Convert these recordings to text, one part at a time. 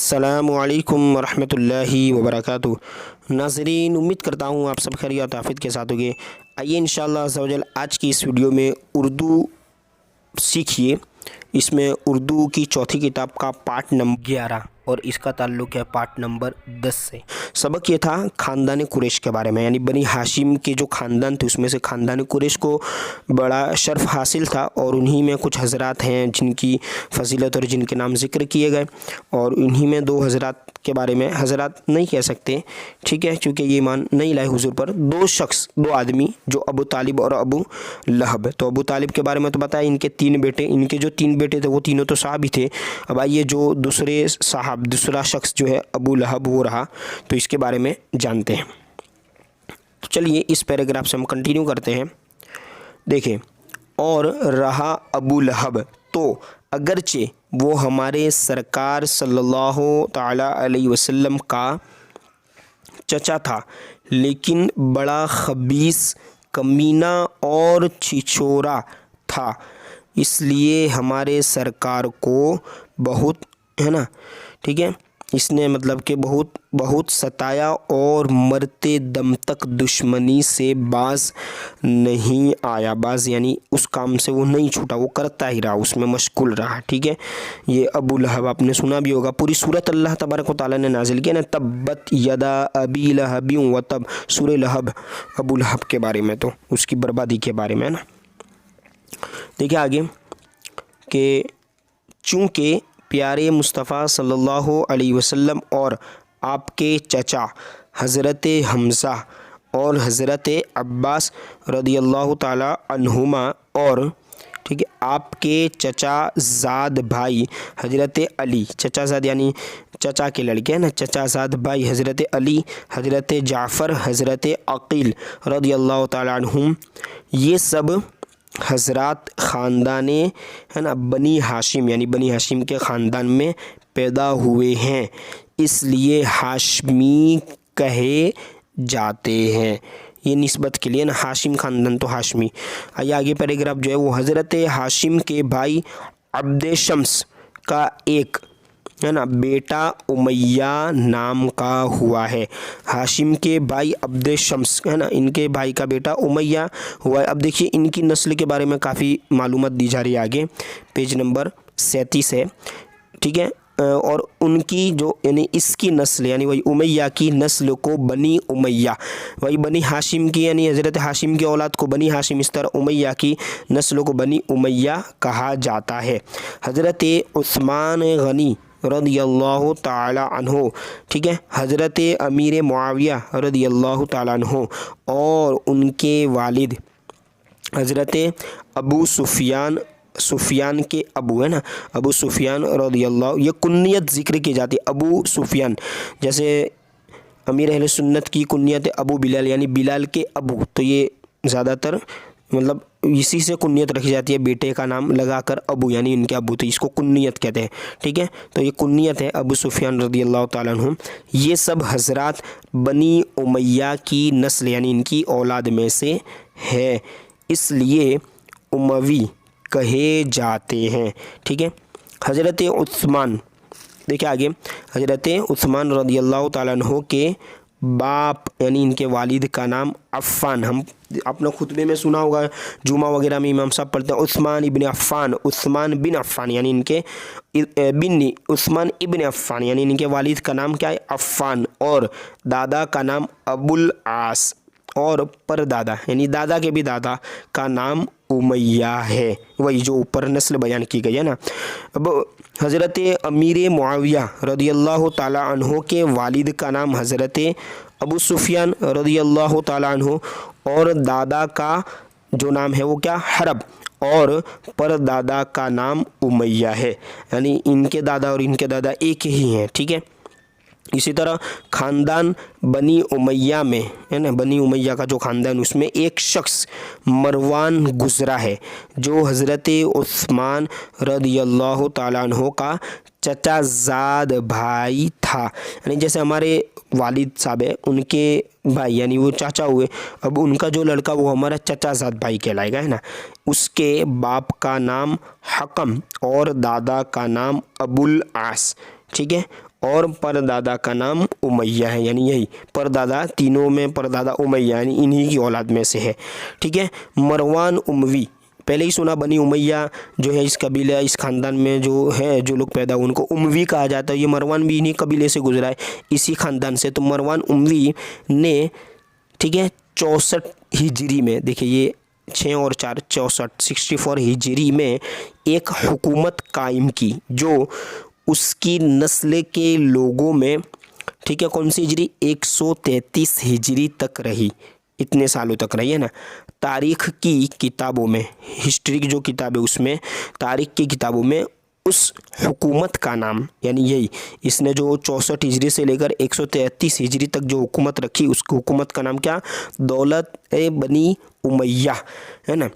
अस्सलामु अलैकुम वरहमतुल्लाहि वबरकातुहू। नाज़रीन, उम्मीद करता हूँ आप सब खैरियत आफियत के साथ होंगे। आइए इंशाअल्लाह अज़्ज़ा वजल आज की इस वीडियो में उर्दू सीखिए। इसमें उर्दू की चौथी किताब का पार्ट नंबर 11 और इसका ताल्लुक़ है पार्ट नंबर 10 से। सबक ये था ख़ानदान कुरैश के बारे में, यानी बनी हाशिम के जो ख़ानदान थे उसमें से ख़ानदान कुरैश को बड़ा शर्फ हासिल था और उन्हीं में कुछ हज़रात हैं जिनकी फजीलत और जिनके नाम ज़िक्र किए गए। और उन्हीं में दो हज़रात के बारे में, हज़रात नहीं कह सकते, ठीक है, क्योंकि ये ईमान नहीं लाए हुजूर पर, दो आदमी जो अबू तालिब और अबू लहब। तो अबू तालिब के बारे में तो बताया, इनके तीन बेटे, इनके जो तीन बेटे थे वो तीनों तो साहब ही थे। अब आइए जो दूसरा शख्स जो है अबू लहब वो रहा, तो इसके बारे में जानते हैं। तो चलिए इस पैराग्राफ से हम कंटिन्यू करते हैं। देखें, और रहा अबू लहब तो अगरचे वो हमारे सरकार सल्लल्लाहु ताला अलैहि वसल्लम का चचा था, लेकिन बड़ा खबीस, कमीना और छिछोरा था। इसलिए हमारे सरकार को बहुत, है ना, ठीक है, इसने मतलब कि बहुत सताया और मरते दम तक दुश्मनी से बाज नहीं आया। बाज यानी उस काम से वो नहीं छूटा, वो करता ही रहा, उसमें मशगूल रहा, ठीक है। ये अबू लहब आपने सुना भी होगा। पूरी सूरत अल्लाह तबारक व तआला ने नाजिल किया ना, तब्बत यदा अबी लहबी व तब, सूरह लहब, अबू लहब के बारे में, तो उसकी बर्बादी के बारे में, है ना। देखिए आगे कि चूँकि प्यारे मुस्तफ़ा सल्लल्लाहु अलैहि वसल्लम और आपके चचा हज़रत हमज़ा और हज़रत अब्बास रदियल्लाहु ताला अन्हुमा और, ठीक है, आपके चचा ज़ाद भाई हज़रत अली, चचा ज़ाद यानी चचा के लड़के हैं ना, चचा ज़ाद भाई हज़रत अली, हज़रत जाफ़र, हज़रत अक़ील रदियल्लाहु ताला अन्हुम, ये सब हज़रात ख़ानदाने, है ना, बनी हाशिम यानी बनी हाशिम के ख़ानदान में पैदा हुए हैं, इसलिए हाशमी कहे जाते हैं। ये निस्बत के लिए ना, हाशिम ख़ानदान तो हाशमी। आइए आगे पैराग्राफ जो है वो हज़रत हाशिम के भाई अब्द शम्स का एक, है ना, बेटा उमैया नाम का हुआ है। हाशिम के भाई अब्द शम्स, है ना, इनके भाई का बेटा उमैया हुआ है। अब देखिए इनकी नस्ल के बारे में काफ़ी मालूमात दी जा रही है, आगे पेज नंबर 37 है, ठीक है। और उनकी जो यानी इसकी नस्ल यानी वही उमैया की नस्ल को बनी उमैया, वही बनी हाशिम की यानी हज़रत हाशिम की औलाद को बनी हाशिम, इस तरह उमैया की नस्ल को बनी उमैया कहा जाता है। हज़रत उस्मान गनी रदियल्लाहु ताला अन्हो, ठीक है, हज़रत अमीर मुआविया रदियल्लाहु ताला अन्हो और उनके वालिद हज़रत अबू सुफियान के अबू, है ना, अबू सुफियान रदियल्लाहु, ये कुन्नियत ज़िक्र की जाती है अबू सुफियान, जैसे अमीर अहले सुन्नत की कुन्नियत अबू बिलाल यानी बिलाल के अबू, तो ये ज़्यादातर मतलब इसी से कुन्नियत रखी जाती है, बेटे का नाम लगाकर अबू यानी इनके अबू, तो इसको कुन्नियत कहते हैं, ठीक है। तो ये कुन्नियत है अबू सुफियान रदियल्लाहु ताला अन्हु। ये सब हज़रात बनी उमैया की नस्ल यानी इनकी औलाद में से है, इसलिए उमवी कहे जाते हैं, ठीक है। हज़रत उस्मान, देखिए आगे, हज़रत उस्मान रदियल्लाहु ताला अन्हु के बाप यानी इनके वालिद का नाम अफ़्फ़ान, हम अपना खुतबे में सुना होगा, जुमा वगैरह में इमाम साहब पढ़ते हैं उस्मान इब्न अफ़्फ़ान, उस्मान बिन अफ़्फ़ान यानी इनके बिन्नी, उस्मान इब्न अफ़्फ़ान यानी इनके वालिद का नाम क्या है, अफ़्फ़ान, और दादा का नाम अबुल आस, और परदादा यानी दादा के भी दादा का नाम उमैया है, वही जो ऊपर नस्ल बयान की गई है ना। अब हज़रत अमीर मुआविया रदियल्लाहु ताला अन्हो के वालिद का नाम हज़रत अबू सुफियान रदियल्लाहु ताला अन्हो और दादा का जो नाम है वो क्या, हरब, और परदादा का नाम उमैया है, यानी इनके दादा और इनके दादा एक ही हैं, ठीक है। इसी तरह ख़ानदान बनी उमैया में, है ना, बनी उमैया का जो ख़ानदान उसमें एक शख्स मरवान गुज़रा है जो हज़रत उस्मान रदियल्लाहु ताला अन्हु का चचा ज़ाद भाई था, यानी जैसे हमारे वालिद साहब है उनके भाई यानी वो चाचा हुए, अब उनका जो लड़का वो हमारा चचा ज़ाद भाई कहलाएगा, है ना। उसके बाप का नाम हकम और दादा का नाम अबुल आस, ठीक है, اور परदादा का नाम उमैया है, यानी यही परदादा, तीनों में परदादा उमैया यानी इन्हीं की औलाद में से है। ठीक है। मरवान उमवी, पहले ही सुना, बनी उमैया जो है इस कबीला, इस ख़ानदान में जो है जो लोग पैदा हुए उनको उमवी कहा जाता है। ये मरवान भी इन्हीं कबीले से गुजरा है, इसी ख़ानदान से। तो मरवान उमवी ने, ठीक है, 64 हिजरी में, देखिए ये 6 और 4 64, 64 हिजरी में एक हुकूमत कायम की जो उसकी नस्ल के लोगों में, ठीक है, कौन सी हिजरी, 133 हिजरी तक रही, इतने सालों तक रही है ना। तारीख़ की किताबों में, हिस्ट्री की जो किताब है उसमें, तारीख़ की किताबों में उस हुकूमत का नाम, यानी यही इसने जो 64 हिजरी से लेकर 133 हिजरी तक जो हुकूमत रखी, उस हुकूमत का नाम क्या, दौलत ए बनी उमैया, है ना।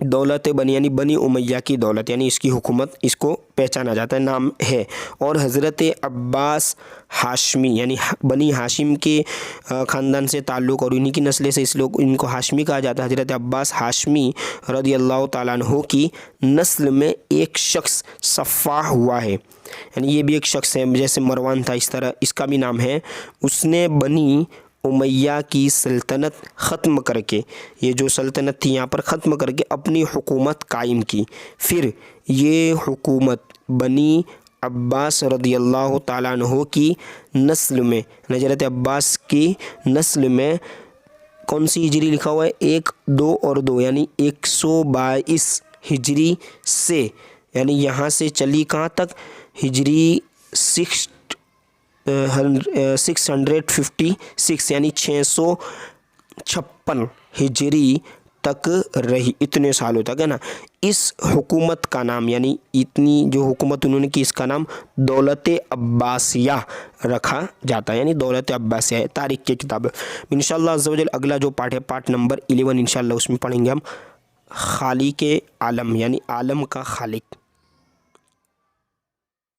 दौलत बनी यानी बनी उमैया की दौलत, यानी इसकी हुकूमत, इसको पहचाना जाता है, नाम है। और हज़रत अब्बास हाशमी यानी बनी हाशिम के ख़ानदान से ताल्लुक़ और इन्हीं की नस्ल से इस लोग इनको हाशमी कहा जाता है। हज़रत अब्बास हाशमी रज़ी अल्लाह ताला अन्हु की नस्ल में एक शख्स सफ़ाह हुआ है, यानी ये भी एक शख्स है, जैसे मरवान था इस तरह इसका भी नाम है। उसने बनी उमैया की सल्तनत ख़त्म करके, ये जो सल्तनत थी यहाँ पर ख़त्म करके अपनी हुकूमत कायम की। फिर ये हुकूमत बनी अब्बास रज़ियल्लाहु ताला अन्हु की नस्ल में, हज़रत अब्बास की नस्ल में कौन सी हिजरी लिखा हुआ है, 1, 2 और 2 यानी 122 हिजरी से, यानी यहाँ से चली कहाँ तक, हिजरी 656 यानी 656 हिजरी तक रही, इतने सालों तक, है ना। इस हुकूमत का नाम, यानी इतनी जो हुकूमत उन्होंने की, इसका नाम दौलत अब्बासिया रखा जाता है, यानी दौलत अब्बासिया है। तारीख़ की किताब इंशाअल्लाह अज़्ज़ा वजल अगला जो पार्ट है, पार्ट नंबर 11 इंशाअल्लाह, उसमें पढ़ेंगे हम खालिक आलम, यानी आलम का खालिक।